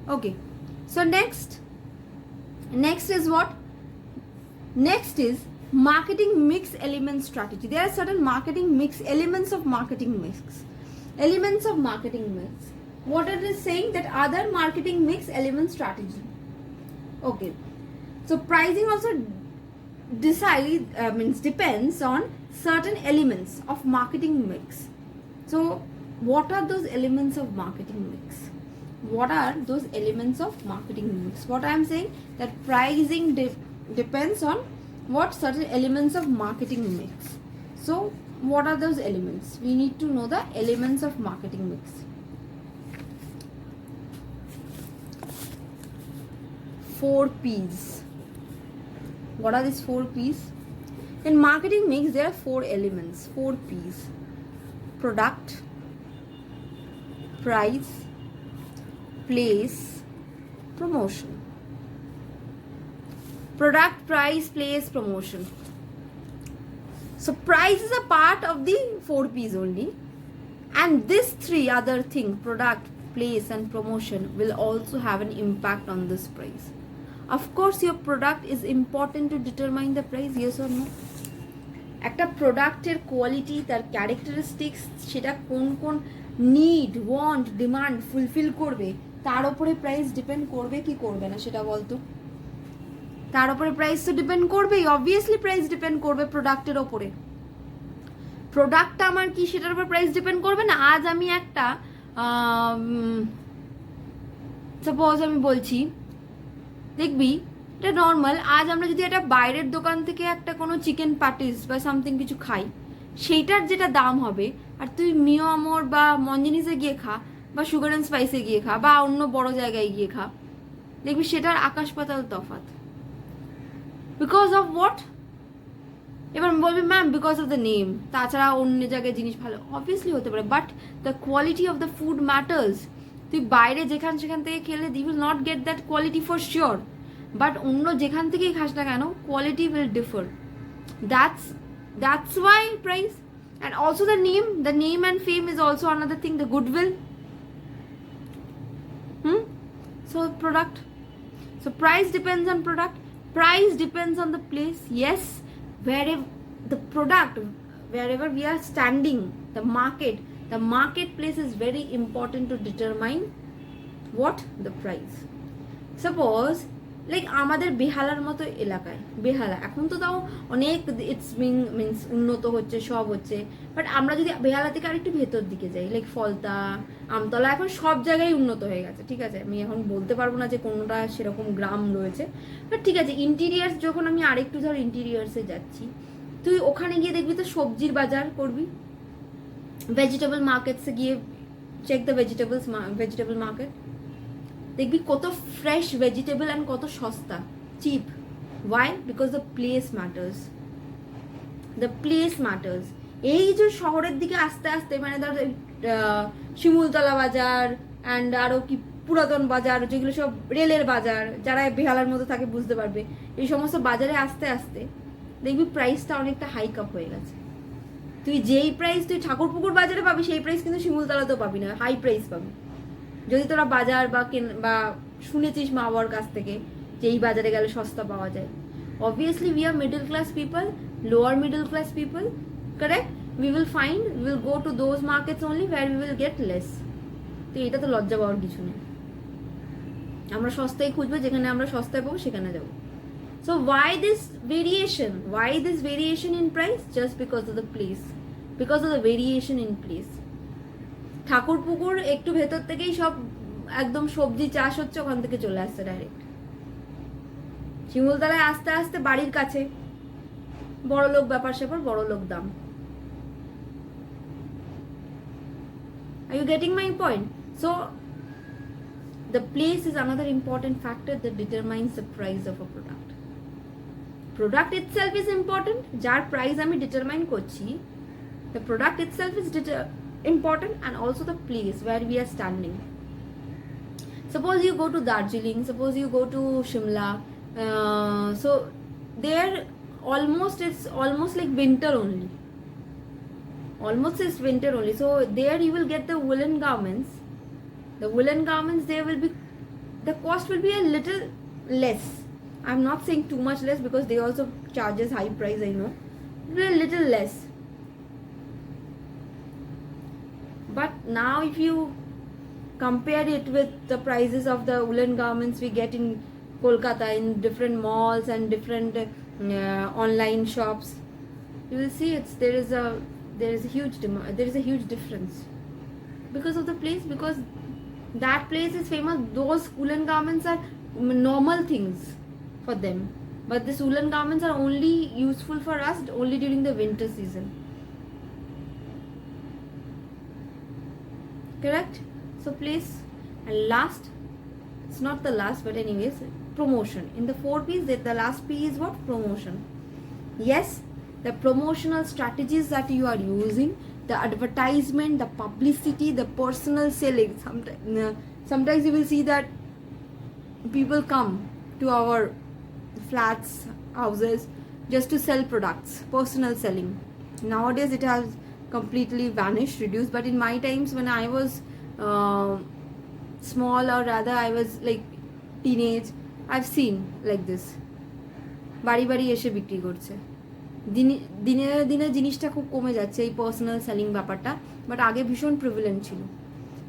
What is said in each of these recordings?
Okay, so next is what? Next is marketing mix element strategy. There are certain marketing mix elements of marketing mix. What it is saying, that other marketing mix element strategy. Okay, so pricing also depends on certain elements of marketing mix. So what are those elements of marketing mix? What are those elements of marketing mix? What I am saying, that pricing depends on what? Certain elements of marketing mix. So what are those elements? We need to know the elements of marketing mix. 4 P's. What are these 4 P's? In marketing mix, there are 4 elements, 4 P's. Product, price, place, promotion. Product, price, place, promotion. So price is a part of the 4 P's only, and this 3 other things, product, place and promotion, will also have an impact on this price. Of course your product is important to determine the price, yes or no? একটা প্রোডাক্টের quality, তার characteristics, সেটা কোন কোন need, want, demand fulfil করবে, তার উপরে price depend করবে কি করবে না সেটা বলতো? তার উপরে প্রাইস তো ডিপেন্ড করবেই, অবভিয়াসলি প্রাইস ডিপেন্ড করবে প্রোডাক্টের ওপরে। প্রোডাক্টটা আমার কি, সেটার উপর প্রাইস ডিপেন্ড করবে না? আজ আমি একটা সাপোজ আমি বলছি, দেখবি এটা নর্মাল, আজ আমরা যদি একটা বাইরের দোকান থেকে একটা কোনো চিকেন প্যাটিস বা সামথিং কিছু খাই, সেইটার যেটা দাম হবে, আর তুই মিও আমর বা মঞ্জিনিসে গিয়ে খা, বা সুগার অ্যান্ড স্পাইসে গিয়ে খা, বা অন্য বড় জায়গায় গিয়ে খা, দেখবি সেটার আকাশ পাতাল তফাৎ। Because of what? এবার বলবি ma'am because of the name, তাছাড়া অন্য জায়গায় জিনিস ভালো, অবভিয়াসলি হতে পারে, but the quality of the food matters. তুই বাইরে সেখান থেকে খেলে you will not get that quality for sure, but অন্য যেখান থেকেই খাস না কেন, quality will differ. That's why price, and also the name and fame is also another thing, the goodwill. So product, so price depends on product, price depends on the place. Yes, wherever the product, wherever we are standing, the marketplace is very important to determine what? The price. Suppose like আমাদের বেহালার মতো এলাকায়, বেহালা এখন তো তাও অনেক it's means উন্নত হচ্ছে, সব হচ্ছে, বাট আমরা যদি বেহালা থেকে আরেকটু ভেতর দিকে যাই, লাইক ফলতা, আমতলা, এখন সব জায়গায় উন্নত হয়ে গেছে, ঠিক আছে? আমি এখন বলতে পারবো না যে কোনোটা সেরকম গ্রাম রয়েছে, বাট ঠিক আছে, ইন্টিরিয়ার্স, যখন আমি আরেকটু ধর ইন্টিরিয়ার্সে যাচ্ছি, তুই ওখানে গিয়ে দেখবি তো সবজির বাজার করবি, ভেজিটেবল মার্কেটসে গিয়ে চেক দ্য ভেজিটেবল মার্কেট, দেখবি কত ফ্রেশ ভেজিটেবল অ্যান্ড কত সস্তা, cheap. Why? Because the place matters. এই যে শহরের দিকে আস্তে আস্তে, মানে ধর শিমুলতলা বাজার অ্যান্ড আরও কি পুরাতন বাজার, যেগুলো সব রেলের বাজার, যারা বেহালার মধ্যে থাকে বুঝতে পারবে, এই সমস্ত বাজারে আস্তে আস্তে দেখবি প্রাইসটা অনেকটা হাইক আপ হয়ে গেছে। তুই যেই প্রাইস তুই ঠাকুরপুকুর বাজারে পাবি, সেই প্রাইস কিন্তু শিমুলতলাতেও পাবি না, হাই প্রাইস পাবি। যদি তোরা বাজার বা শুনেছিস মা বাবার কাছ থেকে যে এই বাজারে গেলে সস্তা পাওয়া যায়, obviously we are middle class people, lower middle class people, correct, we will go to those markets only where we will get less. তো এটা তো লজ্জা পাওয়ার কিছু নেই, আমরা সস্তায় খুঁজবো, যেখানে আমরা সস্তায় পাবো সেখানে যাবো। So why this variation in price? Just because of the place, because of the variation in place. Thakurpukur একটু ভেতর থেকেই সব একদম সবজি চাষ হচ্ছে, ওখান থেকে চলে আসছে ডাইরেক্ট। শিমুলতলায় আস্তে আস্তে বাড়ির কাছে, বড় লোক ব্যাপার স্যাপার, বড় লোক দাম। Are you getting my point? So the place is another important factor that determines the price of a product. Product itself is important, যার প্রাইস আমি ডিটারমাইন করছি, the product itself is important, and also the place where we are standing. Suppose you go to Darjeeling, suppose you go to Shimla, so there it's almost like winter only, so there you will get the woolen garments, there will be the cost will be a little less. I'm not saying too much less because they also charges high price, I know. It will be a little less. But now if you compare it with the prices of the woolen garments we get in Kolkata in different malls and different online shops, you will see there is a huge demand, there is a huge difference because of the place, because that place is famous. Those woolen garments are normal things for them, but these woolen garments are only useful for us only during the winter season. Correct? So place. And last, it's not the last, but anyways, promotion. In the 4 P's, the last P is what? Promotion. Yes, the promotional strategies that you are using, the advertisement, the publicity, the personal selling. Sometimes you will see that people come to our flats, houses, just to sell products, personal selling. Nowadays it has completely vanished, reduced, but in my times when I was small, or rather I was like teenage, I've seen like this বাড়ি বাড়ি এসে বিক্রি করছে। দিনে দিনে জিনিসটা খুব কমে যাচ্ছে এই পার্সোনাল সেলিং ব্যাপারটা, বাট আগে ভীষণ প্রিভিলেন্ট ছিল।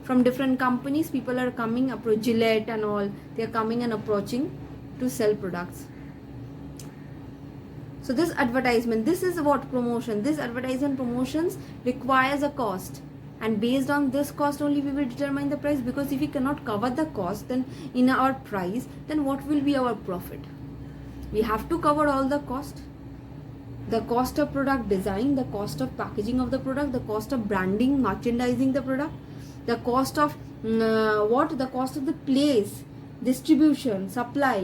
From different companies people are coming, approach Gillette and all, they are coming and approaching to sell products. So this advertisement, this is what promotion, this advertisement promotions requires a cost, and based on this cost only we will determine the price, because if we cannot cover the cost then in our price, then what will be our profit? We have to cover all the cost of product design, the cost of packaging of the product, the cost of branding, merchandising the product, the cost of the cost of the place, distribution, supply.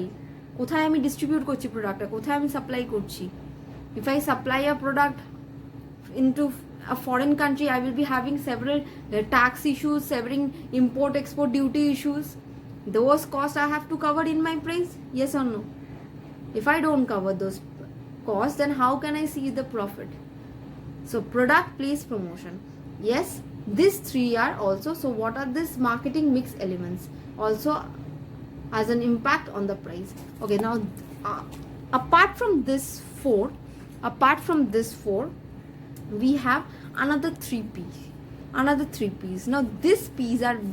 কোথায় আমি distribute করছি প্রোডাক্টটা, কোথায় আমি supply করছি। If I supply a product into a foreign country, I will be having several tax issues, several import-export duty issues. Those costs I have to cover in my price, yes or no? If I don't cover those costs, then how can I see the profit? So product, place, promotion. Yes, these 3 are also. So what are these marketing mix elements? Also has an impact on the price. Okay, now apart from this four, we have another 3 P's. Now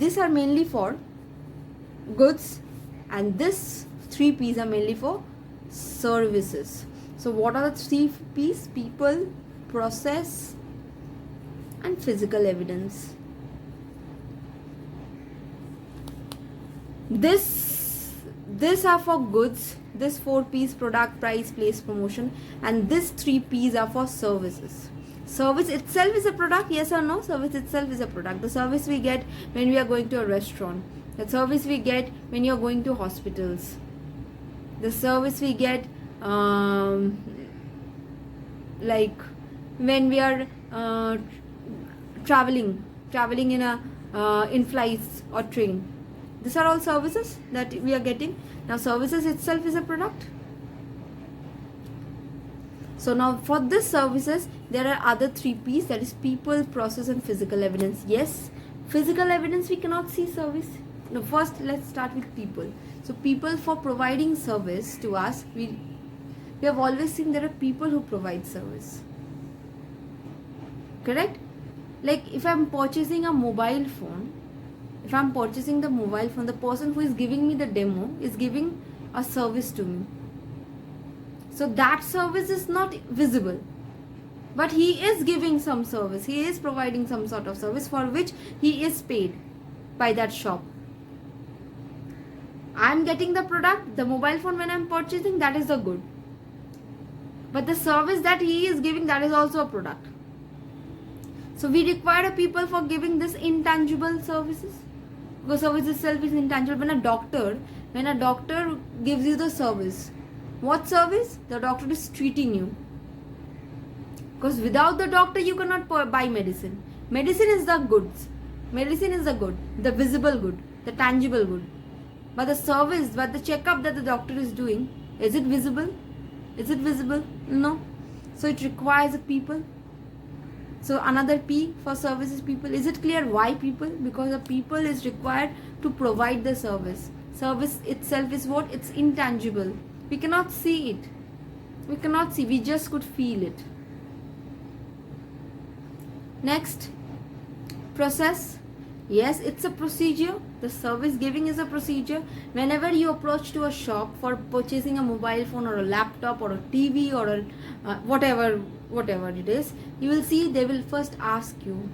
these are mainly for goods, and this 3 P's are mainly for services. So what are the 3 P's? People, process, and physical evidence. This are for goods, this 4 P's, product, price, place, promotion, and this 3 P's are for services. Service itself is a product, yes or no? Service itself is a product. The service we get when we are going to a restaurant, the service we get when you are going to hospitals, the service we get like when we are traveling in flights or train. These are all services that we are getting. Now services itself is a product. So now for this services there are other 3 P's, that is people, process, and physical evidence. Yes, physical evidence we cannot see service. Now first let's start with people. So people, for providing service to us, we have always seen there are people who provide service. Correct? Like if I'm purchasing a mobile phone, the person who is giving me the demo is giving a service to me. So that service is not visible, but he is giving some service, he is providing some sort of service for which he is paid by that shop. I'm getting the product, the mobile phone, when I'm purchasing, that is the good, but the service that he is giving, that is also a product. So we require people for giving this intangible services, because service itself is intangible. When a doctor gives you the service, what service? The doctor is treating you, because without the doctor you cannot buy medicine. Medicine is the goods, the visible good, the tangible good, but the service, but the checkup that the doctor is doing, is it visible? No. So it requires people. So another P for service is people. Is it clear why people? Because the people is required to provide the service. Service itself is what? It's intangible. We cannot see it. We cannot see, we just could feel it. Next, process. Yes, it's a procedure. The service giving is a procedure. Whenever you approach to a shop for purchasing a mobile phone or a laptop or a TV or a whatever it is, you will see they will first ask you,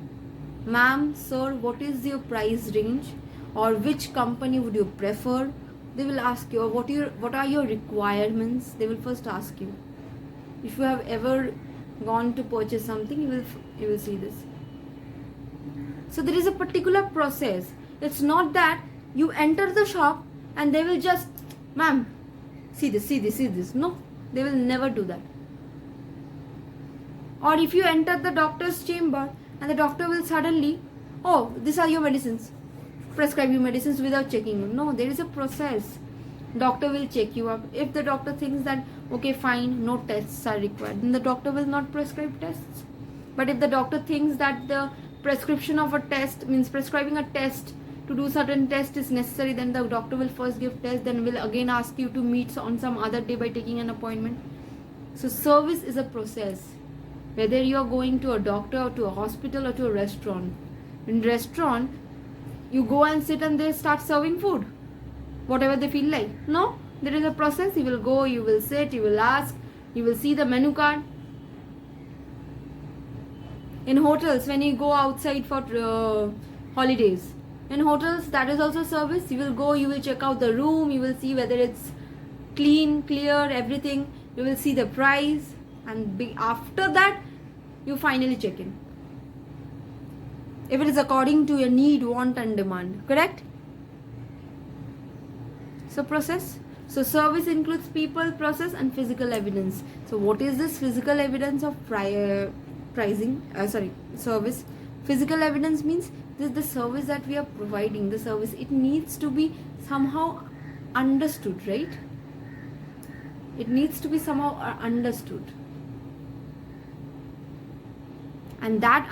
ma'am, sir, what is your price range, or which company would you prefer? They will ask you, or what are your requirements? They will first ask you. If you have ever gone to purchase something, you will see this. So there is a particular process. It's not that you enter the shop and they will just, ma'am, see this. No, they will never do that. Or if you enter the doctor's chamber and the doctor will suddenly, oh, these are your medicines, prescribe you medicines without checking you. No, there is a process. Doctor will check you up. If the doctor thinks that, okay, fine, no tests are required, then the doctor will not prescribe tests. But if the doctor thinks that the prescription of a test means prescribing a test to do certain test is necessary, then the doctor will first give test, then will again ask you to meet on some other day by taking an appointment. So service is a process. Whether you are going to a doctor or to a hospital or to a restaurant. In restaurant, you go and sit and they start serving food, whatever they feel like. No, there is a process. You will go, you will sit, you will ask, you will see the menu card. In hotels, when you go outside for holidays, in hotels, that is also service. You will go, you will check out the room, you will see whether it's clean, clear, everything. You will see the price, and after that, you finally check in. If it is according to your need, want and demand, correct? So process. So service includes people, process and physical evidence. So what is this physical evidence of service? Physical evidence means this is the service that we are providing. The service, it needs to be somehow understood, right? It needs to be somehow understood. And that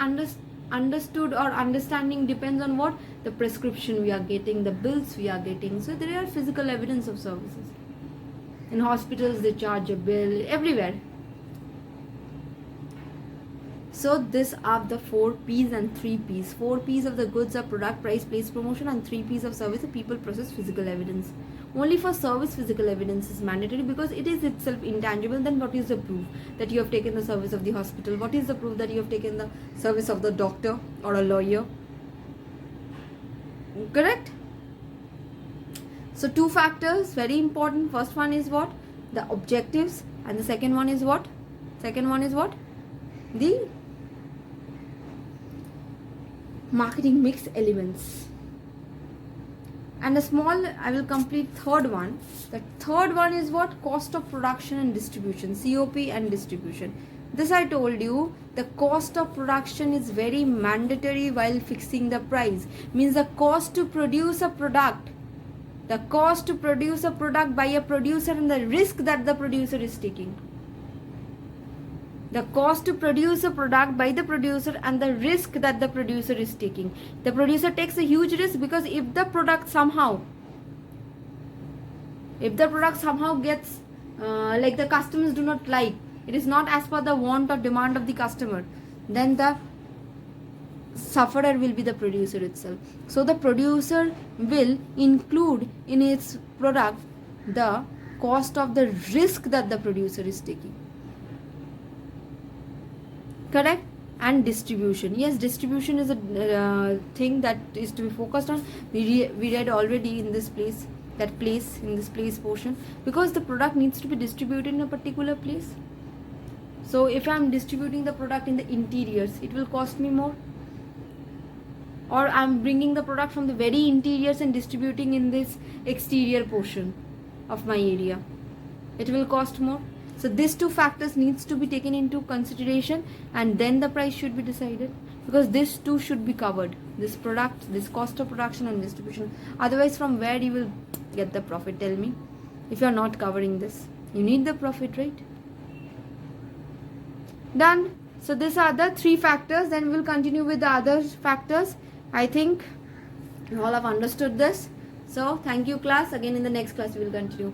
understood or understanding depends on what? The prescription we are getting, the bills we are getting. So there are physical evidence of services. In hospitals, they charge a bill, everywhere. So these are the 4 P's and 3 P's. 4 P's of the goods are product, price, place, promotion, and 3 P's of service are people, process, physical evidence. Only for service, physical evidence is mandatory because it is itself intangible. Then what is the proof that you have taken the service of the hospital? What is the proof that you have taken the service of the doctor or a lawyer? Correct? So 2 factors, very important. First one is what? The objectives. And the second one is what? The marketing mix elements. And a small, I will complete third one. The third one is what? Cost of production and distribution, COP and distribution. This I told you, the cost of production is very mandatory while fixing the price. Means the cost to produce a product. The cost to produce a product by a producer and the risk that the producer is taking. The cost to produce a product by the producer and the risk that the producer is taking. The producer takes a huge risk because if the product somehow gets like the customers do not like, it is not as per the want or demand of the customer, then the sufferer will be the producer itself. So the producer will include in its product the cost of the risk that the producer is taking. Correct? And distribution. Yes, distribution is a thing that is to be focused on. We read already in this place, in this place portion, because the product needs to be distributed in a particular place. So if I am distributing the product in the interiors, it will cost me more. Or I am bringing the product from the very interiors and distributing in this exterior portion of my area, it will cost more. So these 2 factors needs to be taken into consideration, and then the price should be decided, because these 2 should be covered. This product, this cost of production and distribution. Otherwise, from where you will get the profit? Tell me. If you are not covering this, you need the profit, right? Done. So these are the 3 factors. Then we will continue with the other factors. I think you all have understood this. So thank you class. Again in the next class we will continue.